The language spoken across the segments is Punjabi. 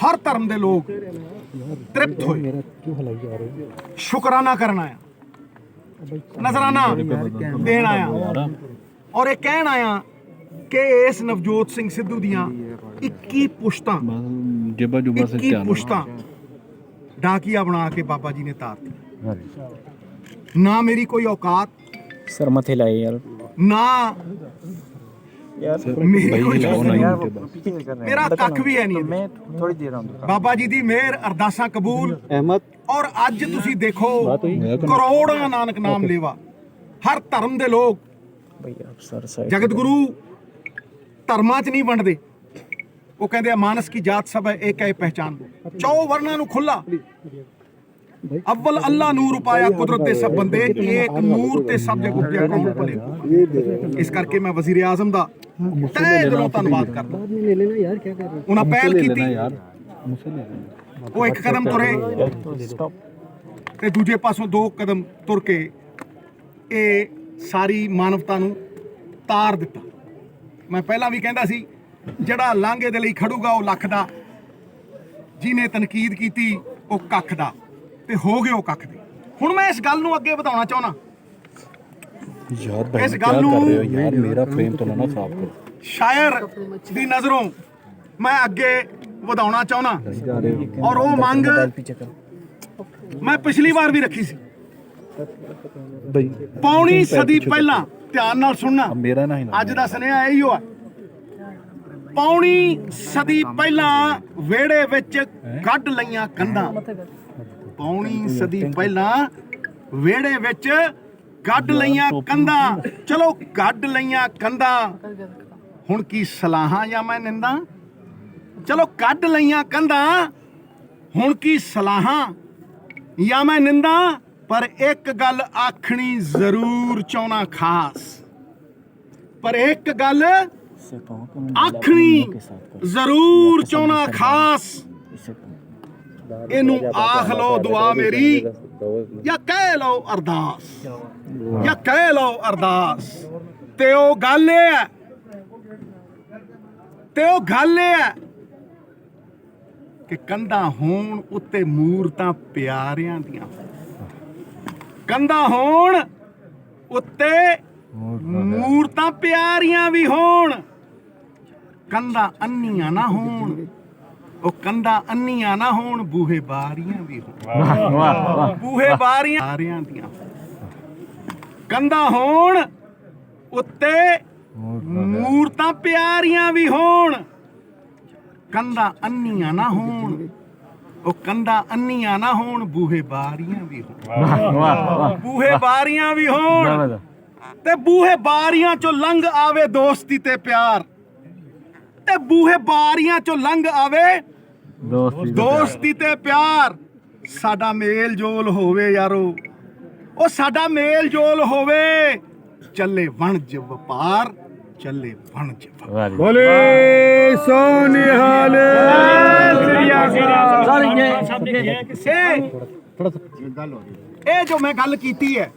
हर धर्म के लोग तृप्त होए, शुकराना करना आया, नजराना देन आया और ये कहन आया कि इस नवजोत सिंह सिद्धू दियां 21 पुश्तां डाकिया बना के बाबा जी ने तार दी। ना मेरी कोई औकात सर मथे लाए यार ना मेरी कोई मेरा कख भी है नहीं। मैं थोड़ी देर बाबा जी दी मेहर अरदासां कबूल और अज तुसी देखो करोड़ां नानक नाम लेवा, हर धर्म दे लोग जगत गुरु धर्मां च नहीं वंडदे। वो कहते मानस की जात सब है एक है पहचान, चौ वर्णा नू खुला अव्वल अल्लाह नूर उपाया कुदरत दे सब बंदे एक नूर ते सब जग उपजया कौन भले। इस करके मैं वजीर आजम दा तहे दिलों धन्नवाद करदा। उन्हां पहल कीती, वो एक कदम तुरे ते दूजे पासों 2 कदम तुर के ये सारी मानवता नू तार दिता। मैं पहला भी कहंदा सी ਜਿਹੜਾ ਲਾਂਘੇ ਦੇ ਲਈ ਖੜੂਗਾ ਉਹ ਲੱਖ ਦਾ, ਜਿਹਨੇ ਤਨਕੀਦ ਕੀਤੀ ਉਹ ਕੱਖ ਦਾ, ਤੇ ਹੋ ਗਏ ਉਹ ਕੱਖ ਦੇ। ਹੁਣ ਮੈਂ ਇਸ ਗੱਲ ਨੂੰ ਅੱਗੇ ਵਧਾਉਣਾ ਚਾਹੁੰਦਾ ਯਾਰ ਇਸ ਗੱਲ ਨੂੰ ਯਾਰ ਮੇਰਾ ਫਰੇਮ ਤੋਂ ਨਾ ਖਰਾਬ ਕਰੋ। ਸ਼ਾਇਰ ਦੀ ਨਜ਼ਰੋਂ ਮੈਂ ਅੱਗੇ ਵਧਾਉਣਾ ਚਾਹੁੰਦਾ ਔਰ ਉਹ ਮੰਗ ਮੈਂ ਪਿਛਲੀ ਵਾਰ ਵੀ ਰੱਖੀ ਸੀ। ਪੌਣੀ ਸਦੀ ਪਹਿਲਾਂ ਧਿਆਨ ਨਾਲ ਸੁਣਨਾ, ਮੇਰਾ ਨਾ ਅੱਜ ਦਾ ਸੁਨੇਹਾ ਇਹੀ ਹੋਆ। ਪੌਣੀ ਸਦੀ ਪਹਿਲਾਂ ਵਿਹੜੇ ਵਿੱਚ ਕੱਢ ਲਈਆਂ ਕੰਧਾਂ, ਪੌਣੀ ਸਦੀ ਪਹਿਲਾਂ ਵਿਹੜੇ ਵਿੱਚ ਕੱਢ ਲਈਆਂ ਕੰਧਾਂ, ਚਲੋ ਕੱਢ ਲਈਆਂ ਕੰਧਾਂ, ਹੁਣ ਕੀ ਸਲਾਹਾਂ ਜਾਂ ਮੈਂ ਨਿੰਦਾ, ਚਲੋ ਕੱਢ ਲਈਆਂ ਕੰਧਾਂ, ਹੁਣ ਕੀ ਸਲਾਹਾਂ ਜਾਂ ਮੈਂ ਨਿੰਦਾ, ਪਰ ਇੱਕ ਗੱਲ ਆਖਣੀ ਜ਼ਰੂਰ ਚਾਹੁੰਦਾ ਖਾਸ, ਪਰ ਇੱਕ ਗੱਲ आखनी जरूर चाहना खास, इनू आख लो दुआ मेरी या कह लो अरदास, या कह लो अरदास। ते ओ गल है कि कंधा होण उत्ते मूरतां प्यारियां दियां, कंधा होण उत्ते मूरतां प्यारियां भी होण, कंधा अन्नियां ना होण, ओ कंधा अन्नियां ना होण, बूहे बारियां भी होण, बूहे बारियां दियां, कंधा होण उत्ते मूरतां प्यारियां भी होण, कंधा अन्नियां ना होण, ओ कंधा अन्नियां ना होण, बूहे बारियां भी होण, बूहे बारियां भी होण, ते बूहे बारियां चो लंघ आवे दोस्ती ते प्यार, ते बूहे बारियां चो लंघ आवे दोस्ती ते प्यार। साडा मेल जोल होवे यारो, ओ साडा मेल जोल होवे, चले वणज वपार, चले वणज वपार। बोले सो निहाल ए जो मैं गल कीती है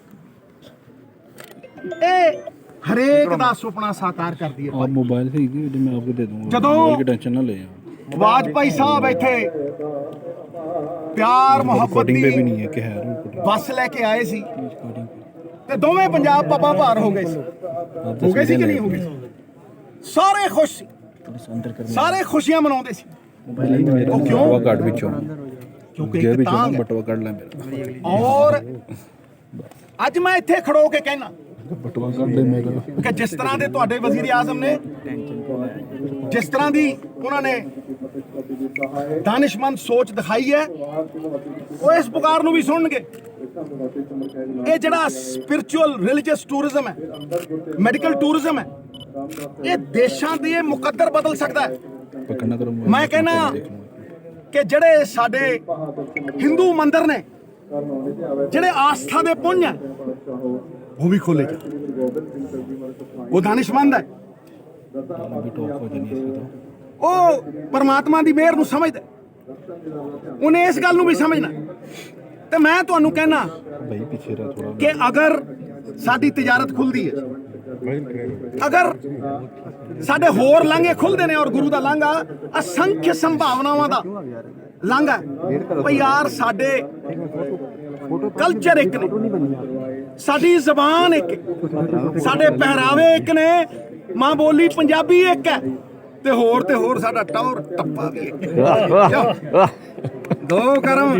हरेक दा सुपना साकार कर दी है। आप मोबाइल से ही मैं आपको दे दूंगा, जदों मोबाइल की टेंशन ना ले। वाजपेयी साहब इत्थे प्यार मोहब्बत पे भी दी नहीं है कि है बस लेके आए सी ते दोवें पंजाब पापा भार हो गए सी, हो गए सी कि नहीं हो गए? सारे खुश सी, सारे खुशियां मनाउंदे सी। वो क्यों कार्ड विचों क्योंकि जे एक भी तांग बटवा कार्ड ले मेरा, और अज मैं इत्थे खड़ो के कहना बटवा कार्ड ले मेरा कि जिस तरह के तुहाडे वजीर आजम ने, जिस तरह की उन्होंने दानिशमंद सोच दिखाई है, वो इस पुकार नूं भी सुनणगे। ये जिहड़ा स्पिरिचुअल रिलीजियस टूरिज्म है, मैडिकल टूरिज्म है, ये देशां दे मुकद्दर बदल सकता है। मैं कहना कि जिहड़े साडे हिंदू मंदिर ने, जिहड़े आस्था दे पुंज है, वो भी खोले जा। वो दानिशमंद है, वो परमात्मा दी मेहर नूं समझदा, उन्हें इस गल नूं भी समझना। ते मैं तुहानूं कहना कि अगर साडी तिजारत खुलदी है, ਅਗਰ ਸਾਡੇ ਹੋਰ ਲਾਂਘੇ ਖੁੱਲਦੇ ਨੇ ਔਰ ਗੁਰੂ ਦਾ ਲਾਂਘਾ ਅਸੰਖਿਆ ਸੰਭਾਵਨਾਵਾਂ ਦਾ ਲਾਂਘਾ ਭਈ ਯਾਰ ਸਾਡੇ ਕਲਚਰ ਇੱਕ ਨੇ, ਸਾਡੀ ਜ਼ਬਾਨ ਇੱਕ, ਸਾਡੇ ਪਹਿਰਾਵੇ ਇੱਕ ਨੇ, ਮਾਂ ਬੋਲੀ ਪੰਜਾਬੀ ਇੱਕ ਹੈ ਤੇ ਹੋਰ ਸਾਡਾ ਟੌਰ ਟੱਪਾ ਵੀ ਇੱਕ। ਦੋ ਕਰਮ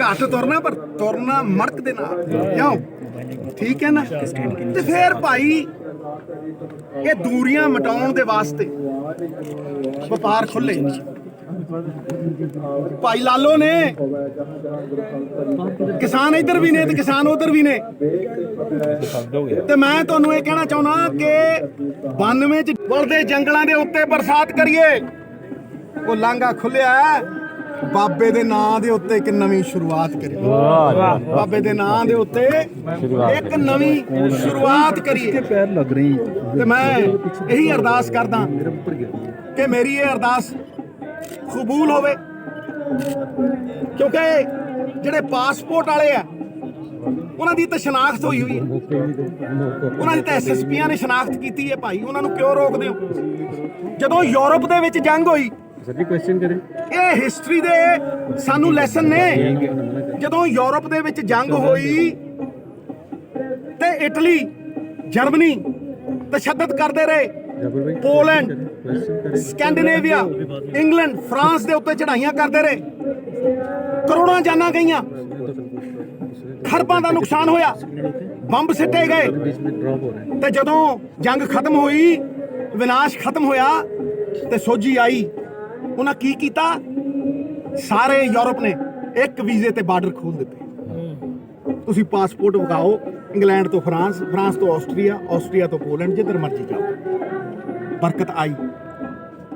ਘੱਟ ਤੁਰਨਾ ਪਰ ਤੁਰਨਾ ਮੜਕ ਦੇ ਨਾਲ ਕਿਉਂ, ਠੀਕ ਹੈ ਨਾ। ਤੇ ਫੇਰ ਭਾਈ ਇਹ ਦੂਰੀਆਂ ਮਿਟਾਉਣ ਦੇ ਵਾਸਤੇ ਵਪਾਰ ਖੁੱਲੇ। ਭਾਈ ਲਾਲੋ ਨੇ ਕਿਸਾਨ ਇੱਧਰ ਵੀ ਨੇ ਤੇ ਕਿਸਾਨ ਉੱਧਰ ਵੀ ਨੇ, ਤੇ ਮੈਂ ਤੁਹਾਨੂੰ ਇਹ ਕਹਿਣਾ ਚਾਹੁੰਦਾ ਕਿ 92 ਚ ਬਲਦੇ ਜੰਗਲਾਂ ਦੇ ਉੱਤੇ ਬਰਸਾਤ ਕਰੀਏ, ਉਹ ਲਾਂਘਾ ਖੁੱਲਿਆ ਬਾਬੇ ਦੇ ਨਾਂ ਦੇ ਉੱਤੇ ਇੱਕ ਨਵੀਂ ਸ਼ੁਰੂਆਤ ਕਰੀਏ। ਬਾਬੇ ਦੇ ਨਾਂ ਦੇ ਉੱਤੇ ਇੱਕ ਨਵੀਂ ਸ਼ੁਰੂਆਤ ਕਰੀਏ। ਪੈਰ ਲੱਗ ਰਹੀ ਤੇ ਮੈਂ ਇਹੀ ਅਰਦਾਸ ਕਰਦਾ ਕਿ ਮੇਰੀ ਇਹ ਅਰਦਾਸ ਕਬੂਲ ਹੋਵੇ, ਕਿਉਂਕਿ ਜਿਹੜੇ ਪਾਸਪੋਰਟ ਵਾਲੇ ਆ ਉਹਨਾਂ ਦੀ ਤਾਂ ਸ਼ਨਾਖਤ ਹੋਈ ਹੈ, ਉਹਨਾਂ ਦੀ ਤਾਂ ਐਸਐਸਪੀਆਂ ਨੇ ਸ਼ਨਾਖਤ ਕੀਤੀ ਹੈ। ਭਾਈ ਉਹਨਾਂ ਨੂੰ ਕਿਉਂ ਰੋਕਦੇ ਹੋ? ਜਦੋਂ ਯੂਰਪ ਦੇ ਵਿੱਚ ਜੰਗ ਹੋਈ, ਇਹ ਹਿਸਟਰੀ ਦੇ ਸਾਨੂੰ ਲੈਸਨ ਨੇ। ਜਦੋਂ ਯੂਰਪ ਦੇ ਵਿੱਚ ਜੰਗ ਹੋਈ ਤੇ ਇਟਲੀ, ਜਰਮਨੀ ਤਸ਼ੱਦਦ ਕਰਦੇ ਰਹੇ, ਪੋਲੈਂਡ, ਸਕੈਂਡੀਨੇਵੀਆ, ਇੰਗਲੈਂਡ, ਫਰਾਂਸ ਦੇ ਉੱਤੇ ਚੜ੍ਹਾਈਆਂ ਕਰਦੇ ਰਹੇ, ਕਰੋੜਾਂ ਜਾਨਾਂ ਗਈਆਂ, ਖਰਬਾਂ ਦਾ ਨੁਕਸਾਨ ਹੋਇਆ, ਬੰਬ ਸਿੱਟੇ ਗਏ। ਤੇ ਜਦੋਂ ਜੰਗ ਖਤਮ ਹੋਈ, ਵਿਨਾਸ਼ ਖਤਮ ਹੋਇਆ ਤੇ ਸੋਝੀ ਆਈ, ਉਹਨਾਂ ਕੀ ਕੀਤਾ? ਸਾਰੇ ਯੂਰਪ ਨੇ ਇੱਕ ਵੀਜ਼ੇ ਤੇ ਬਾਰਡਰ ਖੋਲ ਦਿੱਤੇ। ਤੁਸੀਂ ਪਾਸਪੋਰਟ ਵਿਖਾਓ, ਇੰਗਲੈਂਡ ਤੋਂ ਫਰਾਂਸ, ਫਰਾਂਸ ਤੋਂ ਆਸਟਰੀਆ, ਆਸਟਰੀਆ ਤੋਂ ਪੋਲੈਂਡ, ਜਿੱਧਰ ਮਰਜ਼ੀ ਜਾਓ। ਬਰਕਤ ਆਈ,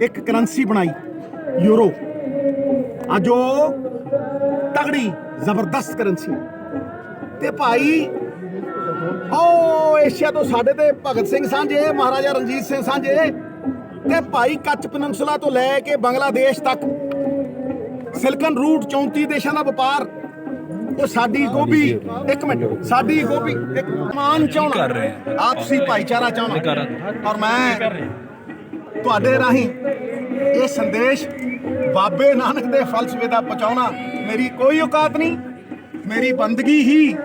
ਇੱਕ ਕਰੰਸੀ ਬਣਾਈ ਯੂਰੋ, ਅੱਜ ਉਹ ਤਗੜੀ ਜ਼ਬਰਦਸਤ ਕਰੰਸੀ। ਤੇ ਭਾਈ ਏਸ਼ੀਆ ਤੋਂ ਸਾਡੇ ਤੇ ਭਗਤ ਸਿੰਘ ਸਾਂਝੇ, ਮਹਾਰਾਜਾ ਰਣਜੀਤ ਸਿੰਘ ਸਾਂਝੇ, ਤੇ ਭਾਈ ਕੱਚ ਪਨੰਸਲਾ ਤੋਂ ਲੈ ਕੇ ਬੰਗਲਾਦੇਸ਼ ਤੱਕ ਸਿਲਕਨ ਰੂਟ 34 ਦੇਸ਼ਾਂ ਦਾ ਵਪਾਰ। ਉਹ ਸਾਡੀ ਗੋਭੀ, ਇੱਕ ਮਿੰਟ, ਸਾਡੀ ਗੋਭੀ ਇੱਕ ਮਾਨ ਚਾਹੁੰਦਾ, ਆਪਸੀ ਭਾਈਚਾਰਾ ਚਾਹੁੰਦਾ। ਔਰ ਮੈਂ ਤੁਹਾਡੇ ਰਾਹੀਂ ਇਹ ਸੰਦੇਸ਼ ਬਾਬੇ ਨਾਨਕ ਦੇ ਫਲਸਫੇ ਦਾ ਪਹੁੰਚਾਉਣਾ ਮੇਰੀ ਕੋਈ ਔਕਾਤ ਨਹੀਂ, ਮੇਰੀ ਬੰਦਗੀ ਹੀ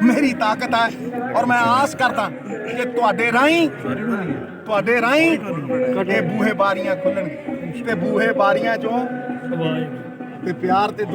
ਮੇਰੀ ਤਾਕਤ ਹੈ। ਔਰ ਮੈਂ ਆਸ ਕਰਦਾ ਕਿ ਤੁਹਾਡੇ ਰਾਹੀਂ ਇਹ ਬੂਹੇ ਬਾਰੀਆਂ ਖੁੱਲਣਗੇ ਤੇ ਬੂਹੇ ਬਾਰੀਆਂ ਚੋਂ ਤੇ ਪਿਆਰ ਤੇ